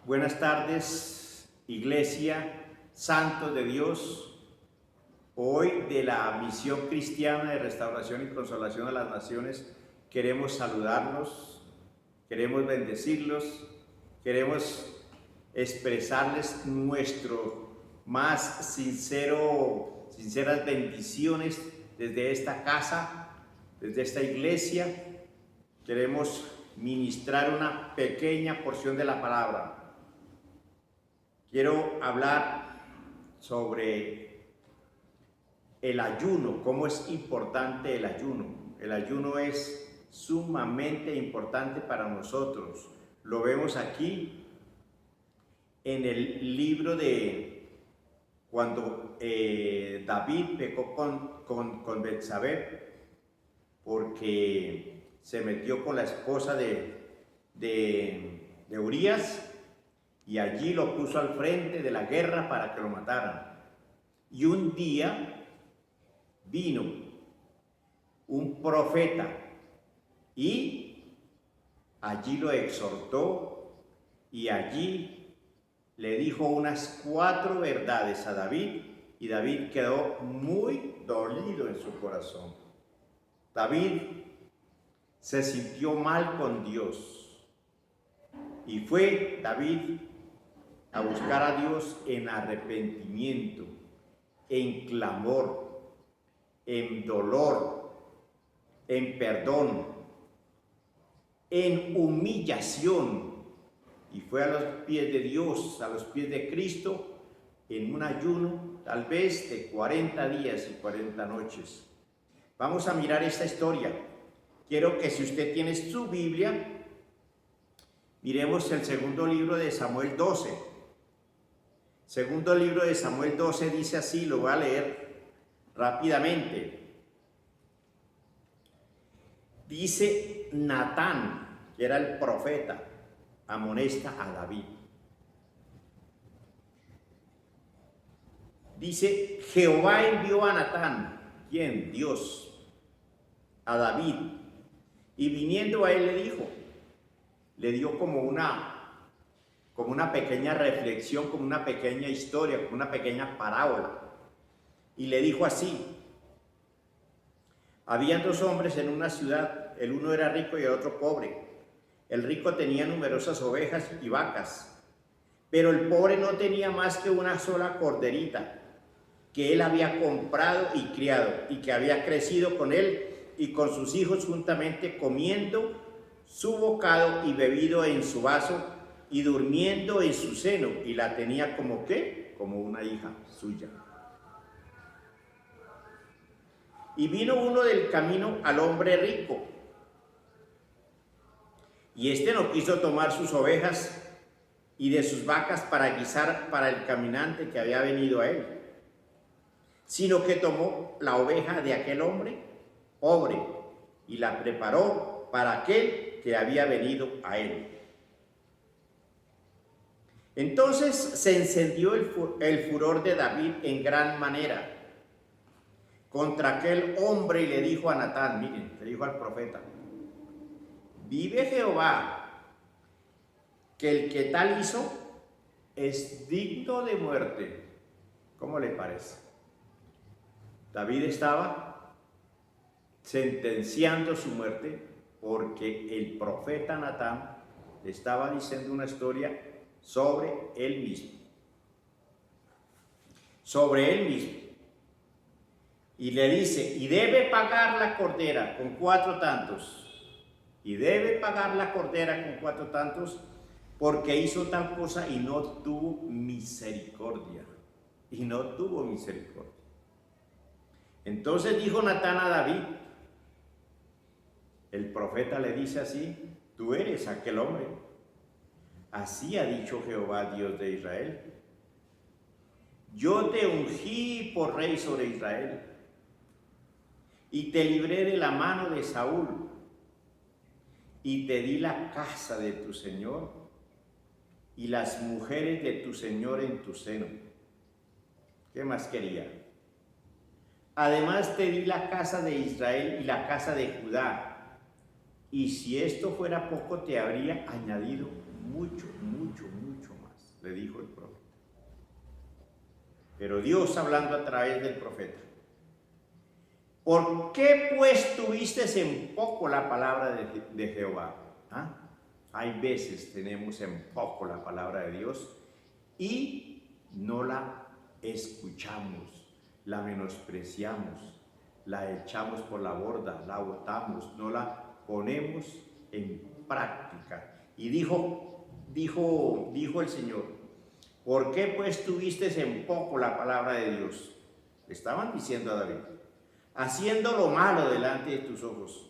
Buenas tardes, Iglesia, santos de Dios. Hoy de la Misión Cristiana de Restauración y Consolación a las Naciones queremos saludarlos, queremos bendecirlos, queremos expresarles nuestro más sinceras bendiciones desde esta casa, desde esta iglesia. Queremos ministrar una pequeña porción de la palabra. Quiero hablar sobre el ayuno, cómo es importante el ayuno. El ayuno es sumamente importante para nosotros. Lo vemos aquí en el libro de cuando David pecó con Betsabé, porque se metió con la esposa de Urías, y allí lo puso al frente de la guerra para que lo mataran. Y un día vino un profeta y allí lo exhortó y allí le dijo unas 4 verdades a David, y David quedó muy dolido en su corazón. David se sintió mal con Dios y fue David a buscar a Dios en arrepentimiento, en clamor, en dolor, en perdón, en humillación, y fue a los pies de Dios, a los pies de Cristo, en un ayuno tal vez de 40 días y 40 noches. Vamos a mirar esta historia. Quiero que, si usted tiene su Biblia, miremos el segundo libro de Samuel 12. Segundo libro de Samuel 12 dice así, lo voy a leer rápidamente. Dice: Natán, que era el profeta, amonesta a David. Dice: Jehová envió a Natán, ¿quién? Dios, a David, y viniendo a él le dio como una pequeña reflexión, como una pequeña historia, como una pequeña parábola. Y le dijo así: habían 2 hombres en una ciudad, el uno era rico y el otro pobre. El rico tenía numerosas ovejas y vacas, pero el pobre no tenía más que una sola corderita, que él había comprado y criado, y que había crecido con él y con sus hijos juntamente, comiendo su bocado y bebido en su vaso, y durmiendo en su seno, y la tenía como ¿qué? Como una hija suya. Y vino uno del camino al hombre rico, y éste no quiso tomar sus ovejas y de sus vacas para guisar para el caminante que había venido a él, sino que tomó la oveja de aquel hombre pobre y la preparó para aquel que había venido a él. Entonces se encendió el furor de David en gran manera contra aquel hombre, y le dijo a Natán, miren, le dijo al profeta: vive Jehová, que el que tal hizo es digno de muerte. ¿Cómo le parece? David estaba sentenciando su muerte porque el profeta Natán le estaba diciendo una historia sobre él mismo. Sobre él mismo. Y le dice: y debe pagar la cordera con 4 tantos. Y debe pagar la cordera con 4 tantos, porque hizo tal cosa y no tuvo misericordia. Y no tuvo misericordia. Entonces dijo Natán a David, el profeta le dice así: tú eres aquel hombre. Así ha dicho Jehová, Dios de Israel: yo te ungí por rey sobre Israel, y te libré de la mano de Saúl, y te di la casa de tu señor y las mujeres de tu señor en tu seno. ¿Qué más quería? Además te di la casa de Israel y la casa de Judá, y si esto fuera poco, te habría añadido mucho, mucho, mucho pero Dios hablando a través del profeta. ¿Por qué pues tuviste en poco la palabra de Jehová? ¿Ah? Hay veces tenemos en poco la palabra de Dios y no la escuchamos, la menospreciamos, la echamos por la borda, la botamos, no la ponemos en práctica. Y dijo el Señor, ¿por qué pues tuviste en poco la palabra de Dios? Le estaban diciendo a David, haciendo lo malo delante de tus ojos.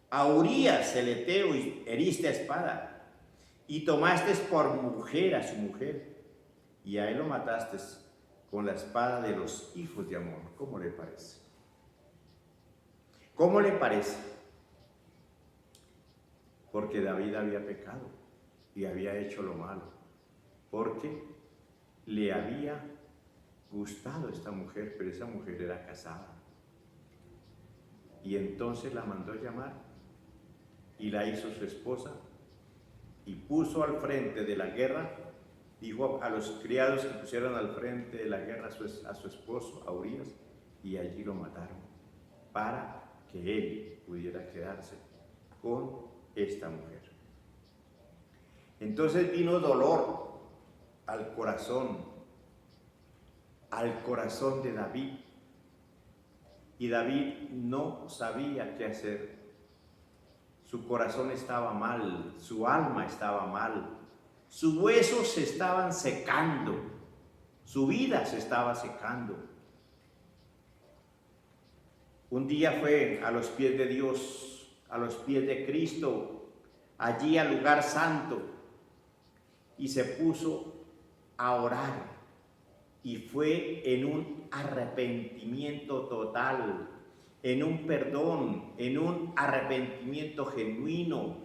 A Urías el Eteo heriste a espada, y tomaste por mujer a su mujer, y a él lo mataste con la espada de los hijos de Amón. ¿Cómo le parece? ¿Cómo le parece? Porque David había pecado y había hecho lo malo, porque le había gustado esta mujer, pero esa mujer era casada. Y entonces la mandó llamar y la hizo su esposa y puso al frente de la guerra, dijo a los criados que pusieran al frente de la guerra a su esposo, a Urías, y allí lo mataron para que él pudiera quedarse con esta mujer. Entonces vino dolor al corazón de David, y David no sabía qué hacer. Su corazón estaba mal, su alma estaba mal, sus huesos se estaban secando, su vida se estaba secando. Un día fue a los pies de Dios, a los pies de Cristo, allí al lugar santo, y se puso a orar, y fue en un arrepentimiento total, en un perdón, en un arrepentimiento genuino.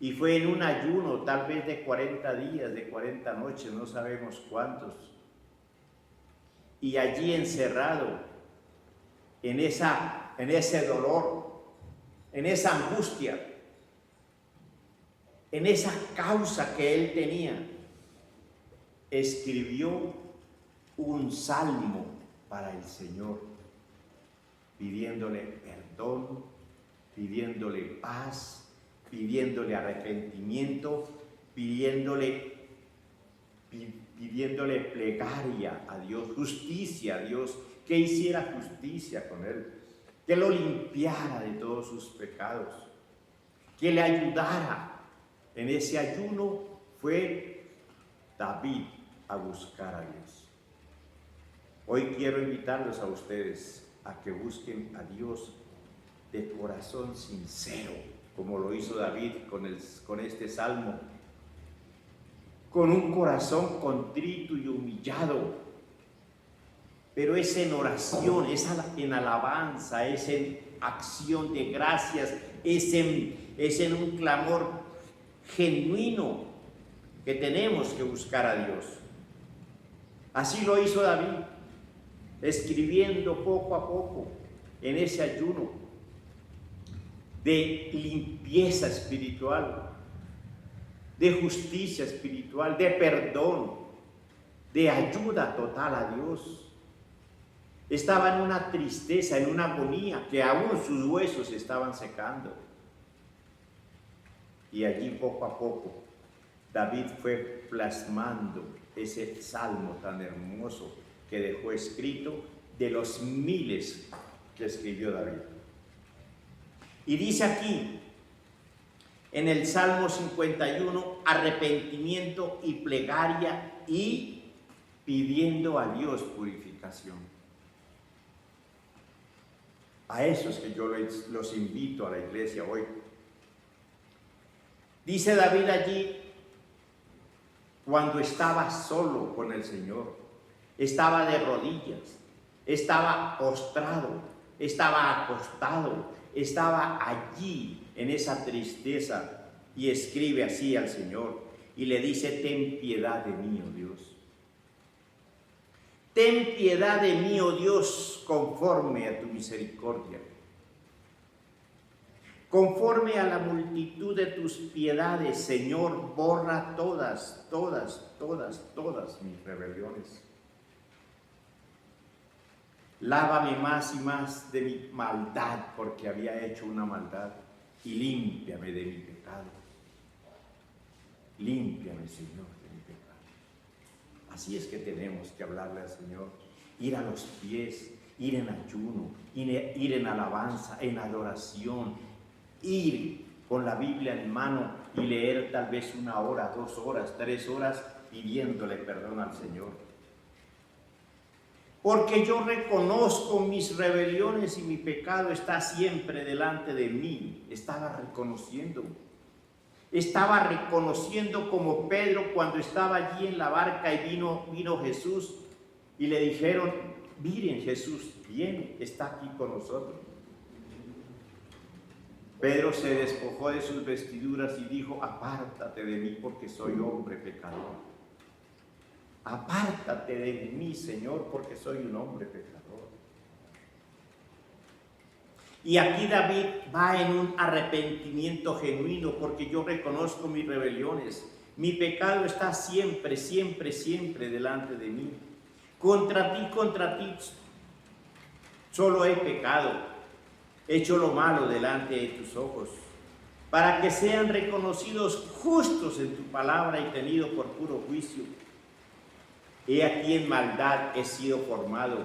Y fue en un ayuno, tal vez de 40 días, de 40 noches, no sabemos cuántos. Y allí encerrado, en ese dolor, en esa angustia, en esa causa que él tenía, escribió un salmo para el Señor, pidiéndole perdón, pidiéndole paz, pidiéndole arrepentimiento, pidiéndole plegaria a Dios, justicia a Dios, que hiciera justicia con él, que lo limpiara de todos sus pecados, que le ayudara. En ese ayuno fue David a buscar a Dios. Hoy quiero invitarlos a ustedes a que busquen a Dios de corazón sincero, como lo hizo David con este salmo, con un corazón contrito y humillado, pero es en oración, es en alabanza, es en acción de gracias, es en un clamor genuino que tenemos que buscar a Dios. Así lo hizo David, escribiendo poco a poco en ese ayuno de limpieza espiritual, de justicia espiritual, de perdón, de ayuda total a Dios. Estaba en una tristeza, en una agonía, que aún sus huesos se estaban secando. Y allí poco a poco David fue plasmando ese salmo tan hermoso que dejó escrito de los miles que escribió David. Y dice aquí, en el Salmo 51, arrepentimiento y plegaria y pidiendo a Dios purificación. A esos que yo los invito a la iglesia hoy. Dice David allí, cuando estaba solo con el Señor, estaba de rodillas, estaba postrado, estaba acostado, estaba allí en esa tristeza, y escribe así al Señor y le dice: ten piedad de mí, oh Dios. Ten piedad de mí, oh Dios, conforme a tu misericordia. Conforme a la multitud de tus piedades, Señor, borra todas mis rebeliones. Lávame más y más de mi maldad, porque había hecho una maldad, y límpiame de mi pecado. Límpiame, Señor, de mi pecado. Así es que tenemos que hablarle al Señor, ir a los pies, ir en ayuno, ir en alabanza, en adoración, ir con la Biblia en mano y leer tal vez 1 hora, 2 horas, 3 horas, pidiéndole perdón al Señor. Porque yo reconozco mis rebeliones y mi pecado está siempre delante de mí. Estaba reconociendo como Pedro cuando estaba allí en la barca y vino Jesús y le dijeron, miren, Jesús viene, está aquí con nosotros. Pedro se despojó de sus vestiduras y dijo, apártate de mí porque soy hombre pecador. Apártate de mí, Señor, porque soy un hombre pecador. Y aquí David va en un arrepentimiento genuino, porque yo reconozco mis rebeliones. Mi pecado está siempre delante de mí. Contra ti, solo he pecado. He hecho lo malo delante de tus ojos, para que sean reconocidos justos en tu palabra y tenidos por puro juicio. He aquí en maldad he sido formado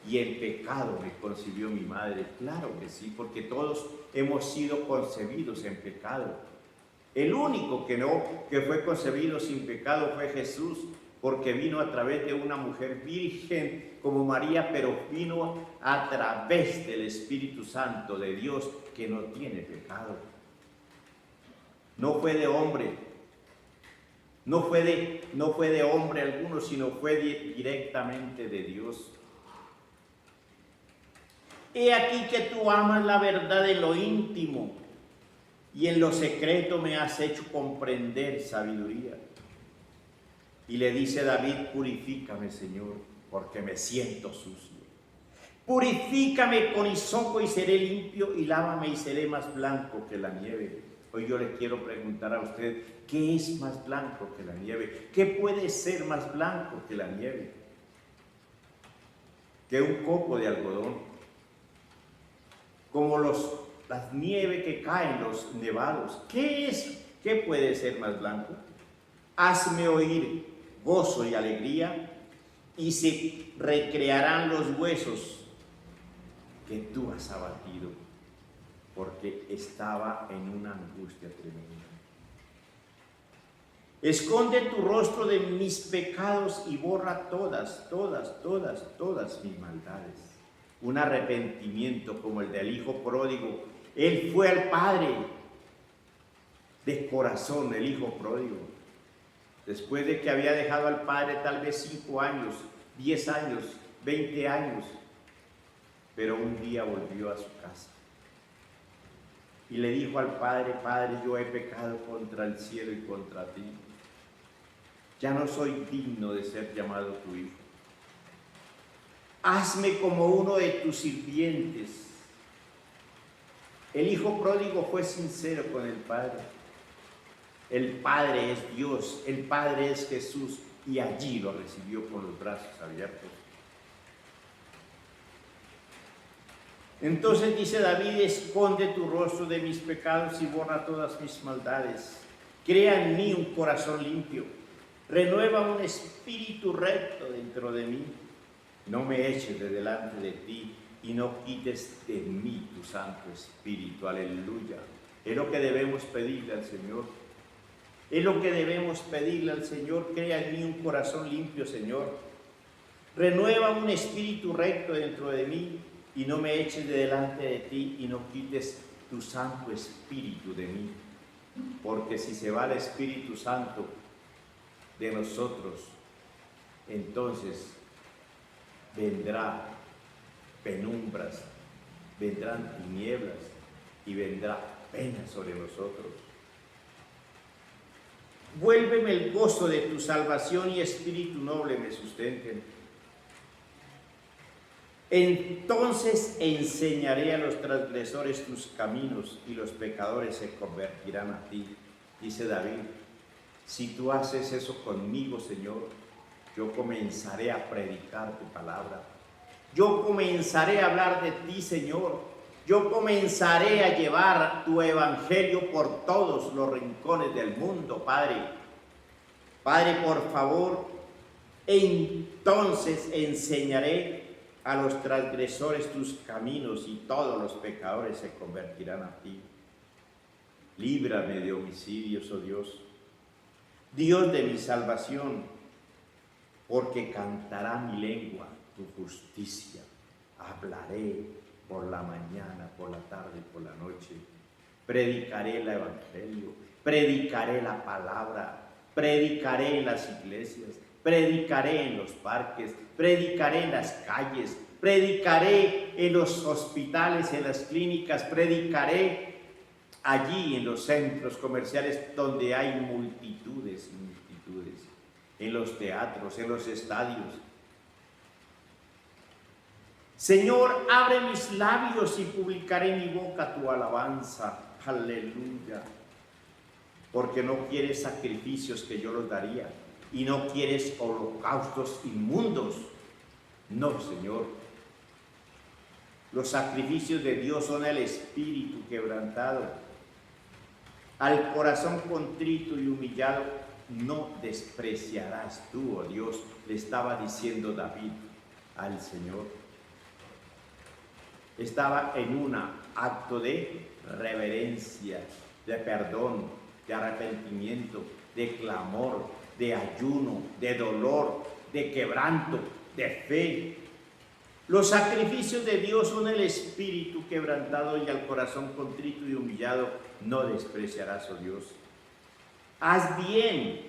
y en pecado me concibió mi madre. Claro que sí, porque todos hemos sido concebidos en pecado. El único que fue concebido sin pecado fue Jesús, porque vino a través de una mujer virgen como María, pero vino a través del Espíritu Santo de Dios, que no tiene pecado. No fue de hombre, no fue de hombre alguno, sino fue directamente de Dios. He aquí que tú amas la verdad en lo íntimo, y en lo secreto me has hecho comprender sabiduría. Y le dice David, purifícame, Señor, porque me siento sucio. Purifícame con hisopo y seré limpio, y lávame y seré más blanco que la nieve. Hoy yo le quiero preguntar a usted, ¿qué es más blanco que la nieve? ¿Qué puede ser más blanco que la nieve? Que un copo de algodón. Como las nieves que caen, los nevados. ¿Qué puede ser más blanco? Hazme oír gozo y alegría, y se recrearán los huesos que tú has abatido, porque estaba en una angustia tremenda. Esconde tu rostro de mis pecados y borra todas mis maldades. Un arrepentimiento como el del hijo pródigo. Él fue al Padre de corazón, el hijo pródigo. Después de que había dejado al Padre tal vez 5 años, 10 años, 20 años, pero un día volvió a su casa y le dijo al Padre, Padre, yo he pecado contra el cielo y contra ti. Ya no soy digno de ser llamado tu hijo. Hazme como uno de tus sirvientes. El hijo pródigo fue sincero con el Padre. El Padre es Dios, el Padre es Jesús, y allí lo recibió con los brazos abiertos. Entonces dice David, esconde tu rostro de mis pecados y borra todas mis maldades. Crea en mí un corazón limpio, renueva un espíritu recto dentro de mí. No me eches de delante de ti y no quites de mí tu Santo Espíritu. Aleluya. Es lo que debemos pedirle al Señor. Es lo que debemos pedirle al Señor. Crea en mí un corazón limpio, Señor. Renueva un espíritu recto dentro de mí y no me eches de delante de ti y no quites tu Santo Espíritu de mí. Porque si se va el Espíritu Santo de nosotros, entonces vendrá penumbras, vendrán tinieblas y vendrá pena sobre nosotros. Vuélveme el gozo de tu salvación y espíritu noble me sustenten. Entonces enseñaré a los transgresores tus caminos y los pecadores se convertirán a ti. Dice David, si tú haces eso conmigo, Señor, yo comenzaré a predicar tu palabra. Yo comenzaré a hablar de ti, Señor. Yo comenzaré a llevar tu evangelio por todos los rincones del mundo, Padre. Padre, por favor, entonces enseñaré a los transgresores tus caminos y todos los pecadores se convertirán a ti. Líbrame de homicidios, oh Dios, Dios de mi salvación, porque cantará mi lengua tu justicia. Hablaré por la mañana, por la tarde y por la noche. Predicaré el evangelio, predicaré la palabra, predicaré en las iglesias, predicaré en los parques, predicaré en las calles, predicaré en los hospitales, en las clínicas, predicaré allí en los centros comerciales donde hay multitudes, en los teatros, en los estadios. Señor, abre mis labios y publicaré en mi boca tu alabanza. Aleluya. Porque no quieres sacrificios que yo los daría y no quieres holocaustos inmundos. No, Señor. Los sacrificios de Dios son el espíritu quebrantado. Al corazón contrito y humillado no despreciarás tú, oh Dios, le estaba diciendo David al Señor. Estaba en un acto de reverencia, de perdón, de arrepentimiento, de clamor, de ayuno, de dolor, de quebranto, de fe. Los sacrificios de Dios son el espíritu quebrantado y al corazón contrito y humillado no despreciarás, oh Dios. Haz bien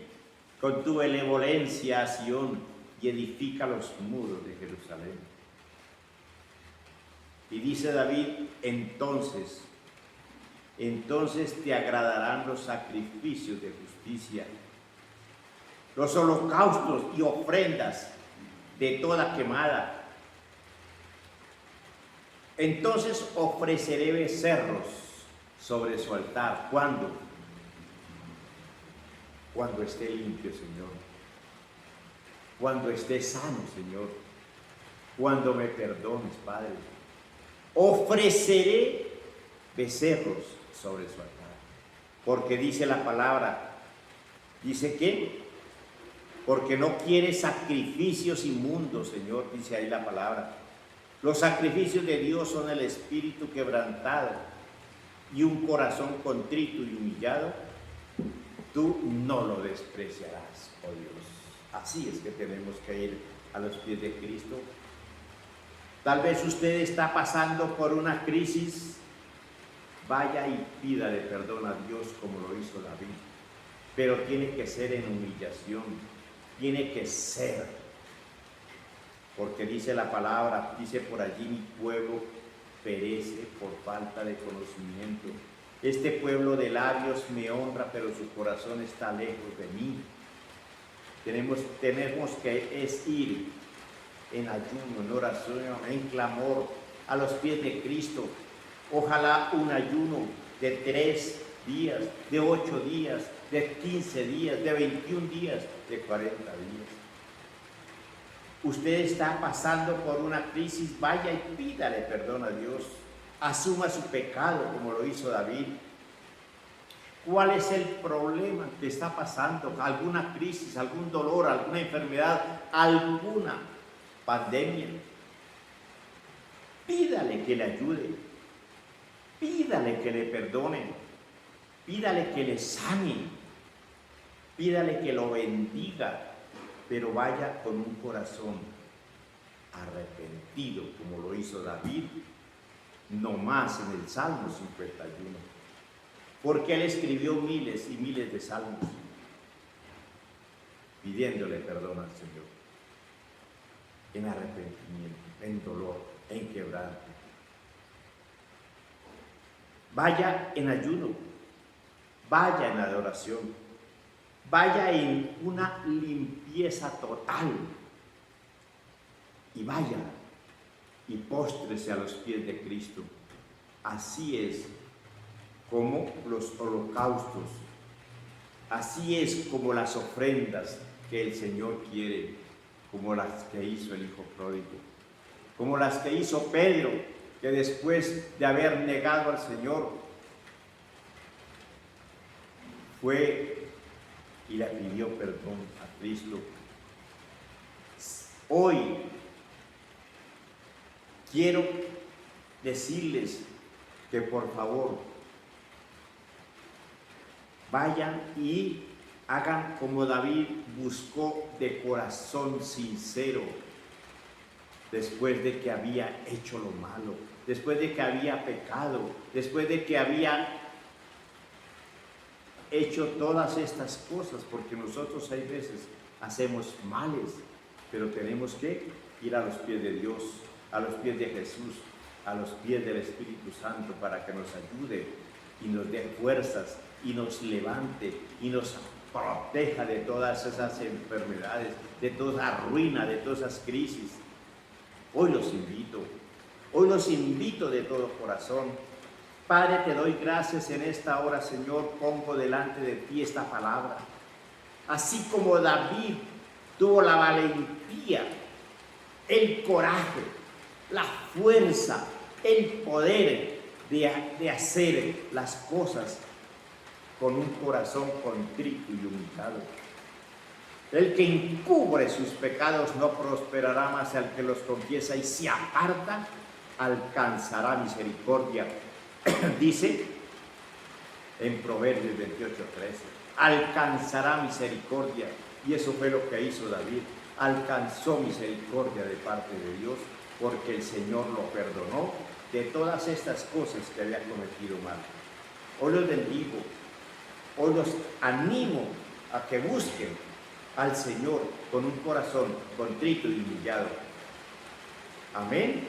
con tu benevolencia a Sión y edifica los muros de Jerusalén. Y dice David, entonces te agradarán los sacrificios de justicia, los holocaustos y ofrendas de toda quemada. Entonces ofreceré becerros sobre su altar. ¿Cuándo? Cuando esté limpio, Señor. Cuando esté sano, Señor. Cuando me perdones, Padre. Ofreceré becerros sobre su altar. Porque dice la palabra, ¿dice qué? Porque no quiere sacrificios inmundos, Señor, dice ahí la palabra. Los sacrificios de Dios son el espíritu quebrantado y un corazón contrito y humillado. Tú no lo despreciarás, oh Dios. Así es que tenemos que ir a los pies de Cristo. Tal vez usted está pasando por una crisis. Vaya y pídale perdón a Dios como lo hizo David. Pero tiene que ser en humillación. Tiene que ser. Porque dice la palabra, dice por allí, mi pueblo perece por falta de conocimiento. Este pueblo de labios me honra, pero su corazón está lejos de mí. Tenemos que ir en ayuno, en oración, en clamor, a los pies de Cristo. Ojalá un ayuno de 3 días, de 8 días, de 15 días, de 21 días, de 40 días. Usted está pasando por una crisis, vaya y pídale perdón a Dios. Asuma su pecado como lo hizo David. ¿Cuál es el problema que está pasando? ¿Alguna crisis, algún dolor, alguna enfermedad, alguna pandemia? Pídale que le ayude. Pídale que le perdone. Pídale que le sane. Pídale que lo bendiga. Pero vaya con un corazón arrepentido, como lo hizo David, no más en el Salmo 51. Porque él escribió miles y miles de salmos, pidiéndole perdón al Señor, en arrepentimiento, en dolor, en quebranto. Vaya en ayuno, vaya en adoración. Vaya en una limpieza total y vaya y póstrese a los pies de Cristo. Así es como los holocaustos, así es como las ofrendas que el Señor quiere, como las que hizo el Hijo Pródigo, como las que hizo Pedro, que después de haber negado al Señor, fue y le pidió perdón a Cristo. Hoy quiero decirles que por favor vayan y hagan como David buscó de corazón sincero, después de que había hecho lo malo, después de que había pecado, después de que había hecho todas estas cosas, porque nosotros hay veces hacemos males, pero tenemos que ir a los pies de Dios, a los pies de Jesús, a los pies del Espíritu Santo, para que nos ayude y nos dé fuerzas y nos levante y nos proteja de todas esas enfermedades, de toda ruina, de todas esas crisis. Hoy los invito de todo corazón. Padre, te doy gracias en esta hora, Señor, pongo delante de ti esta palabra. Así como David tuvo la valentía, el coraje, la fuerza, el poder de hacer las cosas con un corazón contrito y humillado. El que encubre sus pecados no prosperará, más al que los confiesa y se aparta alcanzará misericordia. Dice en Proverbios 28:13, alcanzará misericordia. Y eso fue lo que hizo David, alcanzó misericordia de parte de Dios, porque el Señor lo perdonó de todas estas cosas que había cometido mal. Hoy los bendigo, hoy los animo a que busquen al Señor con un corazón contrito y humillado. Amén.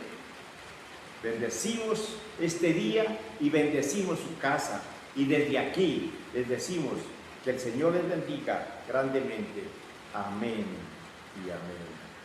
Bendecimos este día y bendecimos su casa. Y desde aquí les decimos que el Señor les bendiga grandemente. Amén y amén.